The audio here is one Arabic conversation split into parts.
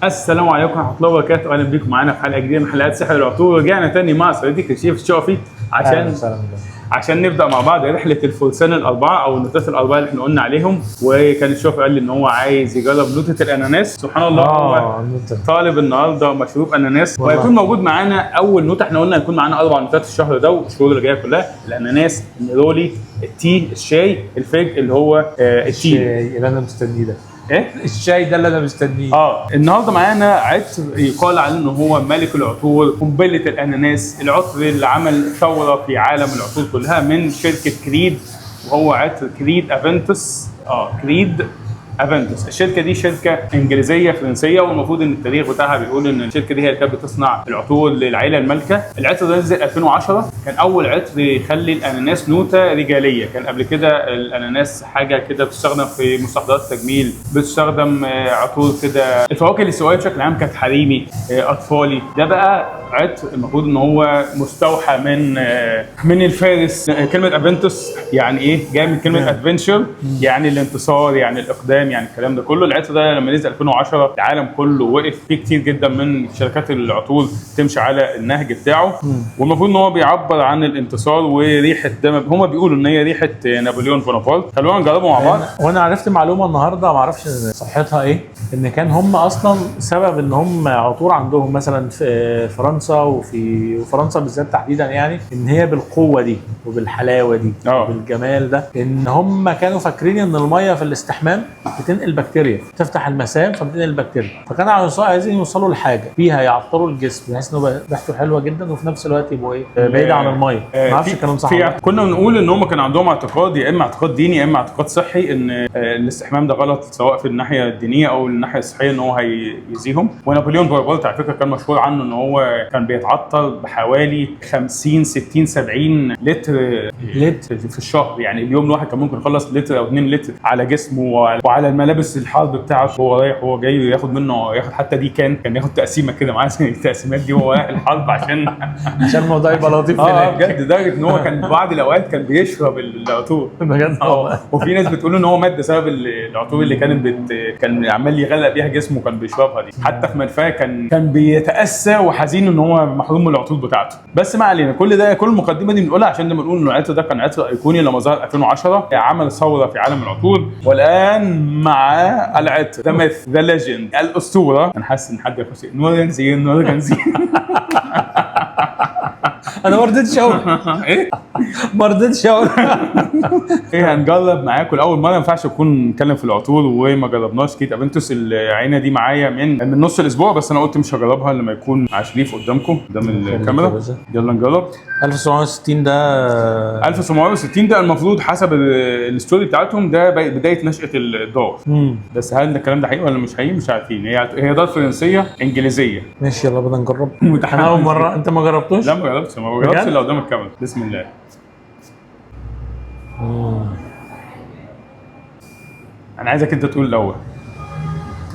السلام عليكم ورحمه الله وبركاته، اهلا بيكم معانا في حلقه جديده من حلقات سحر العطور. رجعنا تاني مع صديقك الشيف الشافي عشان نبدا مع بعض رحله الفرسان الاربعه او النوتات الاربعه اللي احنا قلنا عليهم. وكان الشافي قال لي ان هو عايز يجرب نوتة الاناناس. سبحان الله، هو طالب النهارده مشروب اناناس وهيكون موجود معانا. اول نوتة احنا قلنا هيكون معانا 4 نوتات الشهر ده والشهور اللي جايه كلها: الاناناس، النيرولي، التي، الشاي، الفيج اللي هو الشاي اللي انا مستنيه ده. ايه الشاي ده اللي انا مستنيه. النهارده معانا عطر يقال عنه ان هو ملك العطور، قنبله الاناناس، العطر اللي عمل ثوره في عالم العطور كلها من شركه كريد، وهو عطر كريد افنتوس. كريد افنتوس. الشركه دي شركه انجليزيه فرنسيه، والمفروض ان التاريخ بتاعها بيقول ان الشركه دي هي اللي كانت بتصنع العطور للعائله المالكه. العطر ده نزل 2010، كان اول عطر يخلي الاناناس نوته رجاليه. كان قبل كده الاناناس حاجه كده بتستخدم في مستحضرات تجميل، بتستخدم عطور كده. الفواكه الاستوائيه بشكل عام كانت حريمي، اطفالي. ده بقى عطر المفروض ان هو مستوحى من الفارس. كلمه افنتوس يعني ايه؟ جاي من كلمه ادفنتشر، يعني الانتصار، يعني الاقدام، يعني الكلام ده كله. العطر ده لما نزل 2010 العالم كله وقف فيه. كتير جدا من شركات العطور تمشي على النهج بتاعه، والمفروض ان هو بيعبر عن الانتصار وريحه دم. هم بيقولوا ان هي ريحه نابليون بونابرت. خلونا نجربه مع بعض. وانا عرفت معلومه النهارده ما اعرفش صحتها ايه، ان كان هم اصلا سبب ان هم عطور عندهم مثلا في فرنسا وفي فرنسا بالذات تحديدا، يعني ان هي بالقوه دي وبالحلاوه دي وبالجمال ده، ان هم كانوا فاكرين ان الميه في الاستحمام بتنقل بكتيريا، تفتح المسام فبتنقل البكتيريا، فكانوا عايزين يوصلوا لحاجه فيها يعطروا الجسم بحيث انه ريحته حلوه جدا وفي نفس الوقت يبقوا بعيد عن الميه. ما اعرفش الكلام صح. كنا بنقول ان هم كان عندهم اعتقاد، يا اما اعتقاد ديني يا اما اعتقاد صحي، ان الاستحمام ده غلط سواء في الناحيه الدينيه او الناحيه الصحيه، ان هو هيأذيهم. ونابليون بونابرت على فكره كان مشهور عنه ان هو كان بيتعطر بحوالي 50 60 70 لتر في الشهر. يعني اليوم الواحد كان ممكن يخلص لتر او 2 لتر على جسمه وعلى الملابس الحرب بتاعته. هو رايح وهو جاي ياخد منه، ياخد حتى دي كان ياخد تقسيمه كده معاه زي التقسيمات دي وهو رايح الحرب عشان الموضوع يبقى لطيف. بجد، لدرجه ان هو كان بعض الاوقات كان بيشرب العطور بجد. وفي ناس بتقول ان هو مات بسبب العطور اللي كان عمال يغلق بيها جسمه كان بيشربها دي. حتى في منفاه كان بيتاسى وحزين ان هو محروم من العطور بتاعته. بس ما علينا، كل المقدمه دي بنقولها عشان لما نقول ان العطر ده كان عطر ايقوني لما ظهر 2010 عمل ثوره في عالم العطور. والان مع العطر ذا ميث ذا ليجند، الاسطوره. انا حاسس ان حد يخش نورنزي انا ما رضيتش اقول ايه، ما رضيتش اقول. هنجرب معاكم لاول مره. ما ينفعش نكون نتكلم في العطور وما جربناش كيت افنتوس. العينه دي معايا من نص الاسبوع، بس انا قلت مش هجربها لما يكون مع شريف قدامكم قدام الكاميرا. يلا نجرب. 1760 ده 1760 ده المفروض حسب الستوري بتاعتهم ده بدايه نشاه الدار. بس هل الكلام ده حقيقي ولا مش حقيقي مش عارفين. هي دار فرنسيه انجليزيه. ماشي، يلا بدنا نجرب. انا اول مره. انت ما جربتوش؟ لا ما جربتش الا قدام الكاميرا. بسم الله. انا عايزك انت تقول الاول.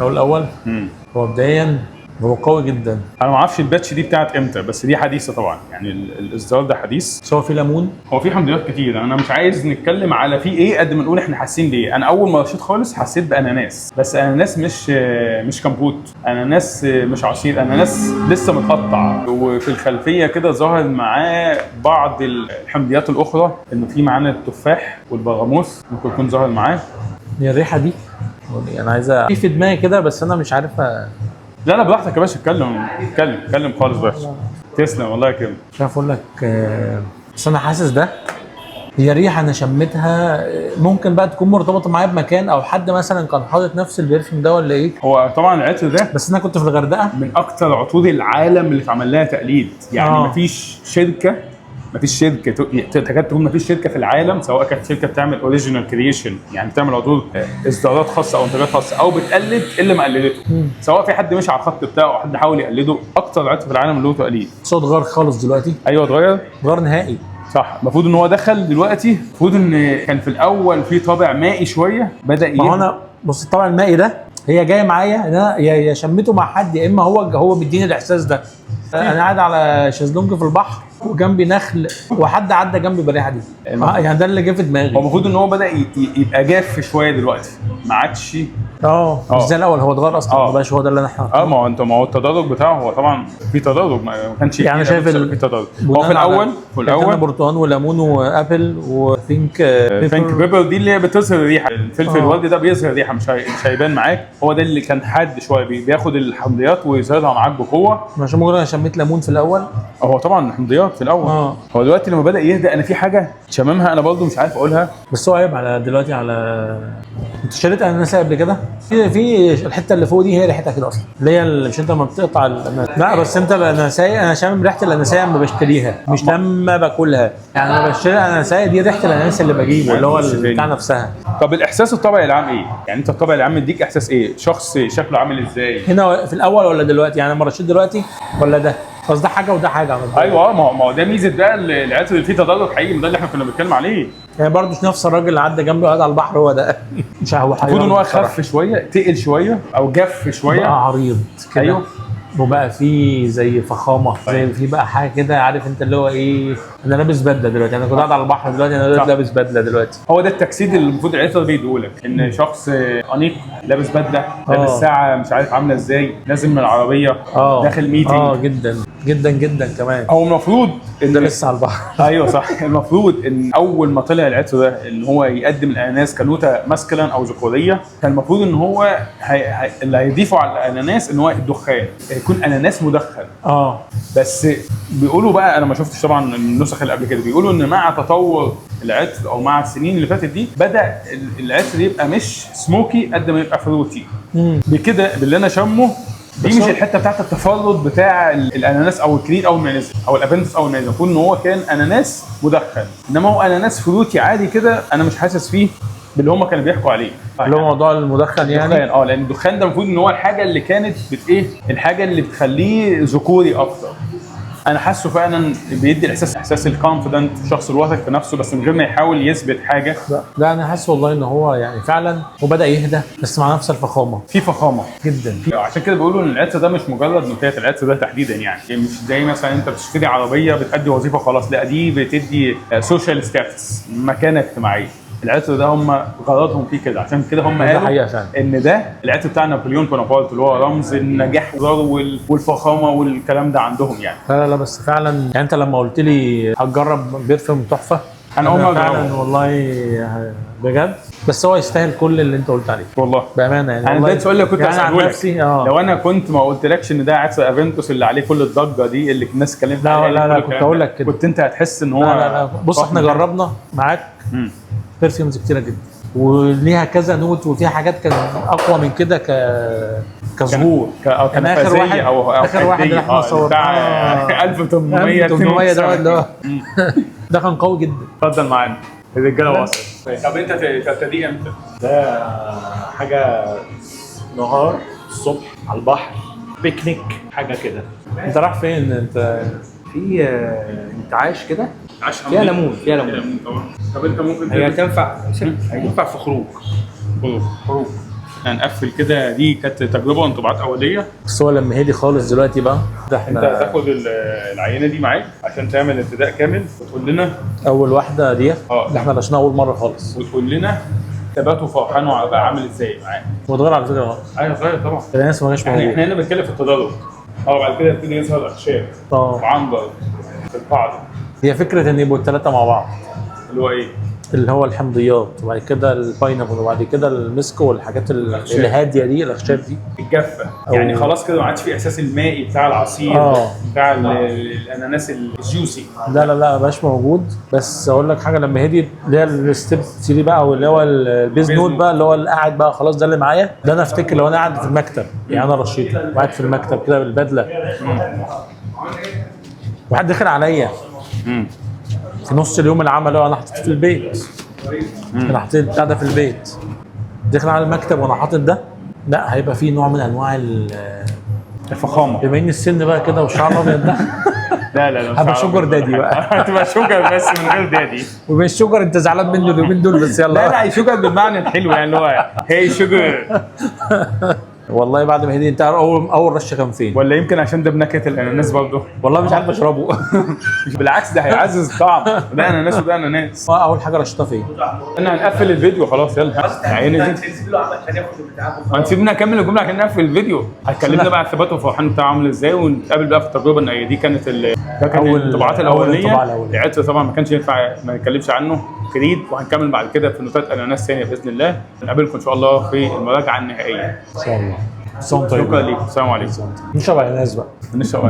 هو مبدئيا هو قوي جدا. انا ما اعرفش الباتش دي بتاعت امتى، بس دي حديثه طبعا، يعني الاصدار ده حديث. بس هو في ليمون، هو في حمضيات كتير. انا مش عايز نتكلم على في ايه قد ما نقول احنا حاسين بيه. انا اول ما رشيت خالص حسيت باناناس، بس اناناس مش كمبوت، اناناس مش عصير، اناناس لسه متقطع. وفي الخلفيه كده ظاهر معاه بعض الحمضيات الاخرى، انه في معانا التفاح والبرغموس ممكن يكون ظاهر معاه. هي الريحه دي انا عايزه في دماغي كده، بس انا مش عارفها. لا براحتك يا باشا، اتكلم خالص باشا. تسلم والله كده. مش عارف اقول لك، بس انا حاسس ده هي ريحه انا شميتها. ممكن بقى تكون مرتبطه معايا بمكان او حد مثلا كان حاطط نفس البرفيوم ده ولا ايه. هو طبعا العطر ده، بس انا كنت في الغردقه، من اكتر عطور العالم اللي اتعمل لها تقليد. يعني مفيش شركه تكاد تكون مفيش شركه في العالم، سواء كانت شركه بتعمل اوريجينال كرييشن، يعني بتعمل عطور اصدارات خاصه او منتجات خاصه، او بتقلد اللي ما قلدته. سواء في حد مشي على الخط بتاعه او حد حاول يقلده. اكتر عطر في العالم اللي له تقليد. صوت غير خالص دلوقتي. ايوه اتغير نهائي. صح. المفروض ان هو دخل دلوقتي، المفروض ان كان في الاول في طابع مائي شويه بدا ما هو انا بص، الطابع المائي ده هي جايه معايا ان انا يا شميته مع حد، يا اما هو بيديني الاحساس ده. انا قاعد على شезлونج في البحر وجنبي نخل وحد عدى جنبي بالريحه دي. يعني ده اللي جه في هو دماغي. المفروض ان هو بدا يبقى جاف شويه دلوقتي، ما عادش. مش زي الاول، هو اتغير اصلا، ما بقاش هو ده اللي احنا. ما هو التدرج بتاعه هو طبعا في تدرج، ما كانش يعني شايف في تدرج. هو في الاول برتقال وليمون وابل وثينك بيبر دي اللي هي بتظهر ريحه. الفلفل الوردي ده بيظهر ريحه، مش هيبان معاك. هو ده اللي كان حاد شويه، بياخد الحمضيات ويظهرها معاك بقوه. عشان مجرد انا شميت ليمون في الاول. هو طبعا حمضيات في الاول. هو دلوقتي لما بدا يهدى، انا في حاجه شممها انا برضو مش عارف اقولها، بس هو عيب على دلوقتي. على انت شريت اناناس قبل كده؟ في الحته اللي فوق دي هي ريحتها كده اصلا، اللي هي مش انت لما بتقطع لا بس انت الاناناسايه، انا شامم ريحه الاناناسايه لما بشتريها مش لما باكلها. يعني لما بشتري الاناناسايه دي ريحه الاناناس اللي بجيبه اللي هو بتاع نفسها. طب الاحساس الطبيعي العام ايه؟ يعني انت الطبيعي العام يديك احساس ايه؟ شخص شكله عامل ازاي؟ هنا في الاول ولا دلوقتي؟ يعني لما رشيت دلوقتي ولا ده؟ بس ده حاجه وده حاجه. ايوه ما هو ده ميزه بقى العطر اللي فيه تدرج حقيقي، ده اللي احنا كنا بنتكلم عليه. يعني برضه مش نفس الراجل اللي عدى جنبي وقعد على البحر هو ده. مش هو المفروض ان هو خف شويه، تقل شويه او جف شويه، بقى عريض كده. ايوه، وبقى فيه زي فخامه، زي في بقى حاجه كده، عارف انت اللي هو ايه. انا لابس بدله دلوقتي، انا كنت قاعد على البحر دلوقتي انا لابس بدله دلوقتي. هو ده التجسيد اللي المفروض العطر بيديهولك، ان شخص انيق لابس بدله، لابس ساعه مش عارف عامله ازاي، نازل من العربيه، داخل ميتنج. جدا جدا جدا كمان. هو المفروض ان ده لسه على البحر. ايوه صح. المفروض ان اول ما طلع العطر ده ان هو يقدم الاناناس كنوته ماسكلين او ذكوريه، كان المفروض ان هو اللي هيضيفوا على الاناناس ان هو الدخان، يكون اناناس مدخن. بس بيقولوا بقى، انا ما شفتش طبعا النسخ اللي قبل كده، بيقولوا ان مع تطور العطر او مع السنين اللي فاتت دي بدا العطر يبقى مش سموكي قد ما يبقى فروتي. بكده باللي انا شمه دي مش الحته بتاعت التفرد بتاع الاناناس او الكريد اول ما نزل او الافنتس اول ما نزل. المفروض ان هو كان اناناس مدخن، انما هو اناناس فروتي عادي كده، انا مش حاسس فيه باللي هم كانوا بيحكوا عليه، اللي هو موضوع المدخن يعني. لان الدخان ده المفروض ان هو الحاجه اللي كانت الحاجه اللي بتخليه ذكوري اكتر. انا حاسه فعلا بيدي احساس الكونفيدنت، الشخص الواثق في نفسه بس من غير ما يحاول يثبت حاجه. لا انا حاسس والله ان هو يعني فعلا هو بدا يهدى، بس مع نفس الفخامه، في فخامه جدا. عشان كده بيقولوا ان العطر ده مش مجرد نوتات، العطر ده تحديدا يعني مش زي مثلا انت بتشتري عربيه بتأدي وظيفه خلاص، لا دي بتدي سوشيال ستاتس، مكانه اجتماعيه. العطر ده هم غرضهم فيه كده، عشان كده هم قالوا ان ده العطر بتاع نابليون بونابرت اللي هو رمز النجاح والفخامه والكلام ده عندهم يعني. لا بس فعلا يعني انت لما قلت لي هتجرب بيرفيوم تحفه، انا فعلا والله بجد. بس هو يستاهل كل اللي انت قلت عليه والله بامانه يعني. انا ده سؤال كنت اساله لك لو انا كنت ما قلتلكش ان ده عطر افنتوس اللي عليه كل الضجه دي اللي الناس اتكلمت عليها. لا كنت اقول لك كده، كنت انت هتحس ان هو لا بص احنا جربنا معاك بيرفيومز كتيره جدا وليها كذا نوت، وفيها حاجات كان اقوى من كده كظهور. كان اخر واحد اللي احنا صورناه بتاع 1800 ده اللي هو ده كان قوي جدا. اتفضل معانا الرجاله وصلت. طب انت تبتدي امتى؟ ده حاجه نهار الصبح على البحر، بيكنيك حاجه كده. انت رايح فين انت؟ في انتعاش كده فيها ليمون، طبعا. طب انت ممكن هي تنفع في خروج. هنقفل كده. دي كانت تجربه وانطباعات اوليه، بس هو لما هدي خالص دلوقتي بقى ده انت تاخد العينه دي معاك عشان تعمل ابتداء كامل وتقول لنا اول واحده دي اللي احنا رشناها اول مره خالص، وتقول لنا ثباته وفرحانه بقى عامل ازاي معاك. هو اتغير على فكره خالص. ايوه اتغير طبعا. الناس ما كانش موجود. احنا هنا بنتكلم في التدرج. بعد كده يبتدي يظهر اخشاب وعنبر في القاعده. هي فكره ان يبقوا الثلاثه مع بعض، اللي هو ايه؟ اللي هو الحمضيات، وبعد كده الباينابل، وبعد كده المسك والحاجات الهاديه دي، الاخشاب دي الجافه يعني خلاص كده ما عادش في احساس المائي بتاع العصير بتاع الاناناس الجوسي. لا ما بقاش موجود. بس اقول لك حاجه، لما هدي اللي هي الستيب 3 بقى، او اللي هو البيز نوت بقى، اللي هو اللي قاعد بقى خلاص ده اللي معايا، ده انا افتكر لو انا قاعد في المكتب، يعني انا رشيته وقاعد في المكتب كده بالبدله، واحد دخل عليا في نص اليوم العمل وانا حاطط في البيت، انا حاطط بتاع ده في البيت، دخل على المكتب وانا حاطط ده، لا هيبقى فيه نوع من انواع الفخامه، بما ان السن بقى كده والشعر الابيض ده. لا هبقى شوجر دادي بقى. هتبقى شوجر بس من غير دادي. ومش شوجر انت زعلان منه اليومين دول، بس يلا. لا شوجر بالمعنى الحلو يعني، اللي هو هي شوجر. والله بعد ما هدي انت اول رشه كان فين؟ ولا يمكن عشان ده بنكهه الاناناس برضه. والله مش عارف اشربه. بالعكس ده هيعزز الطعم، ده اناناس وده اناناس. اول حاجه رشتها فين؟ احنا هنقفل الفيديو خلاص، يلا عيني دي. هنسيب نكمل الجمله عشان نقفل الفيديو. هتكلمنا بقى عن ثبات وفرحان بتاعه عامل ازاي، ونتقابل بقى في التجربه النهائيه دي. كانت ده كان الانطباعات الاولانيه. العطر طبعا ما كانش ينفع ما نتكلمش عنه، كريد. وهنكمل بعد كده في نوتات اناناس ثانيه باذن الله. نقابلكم ان شاء الله في المراجعه النهائيه ان شاء الله. شكرا ليك، السلام عليكم. نشرب على الناس بقى. نشرب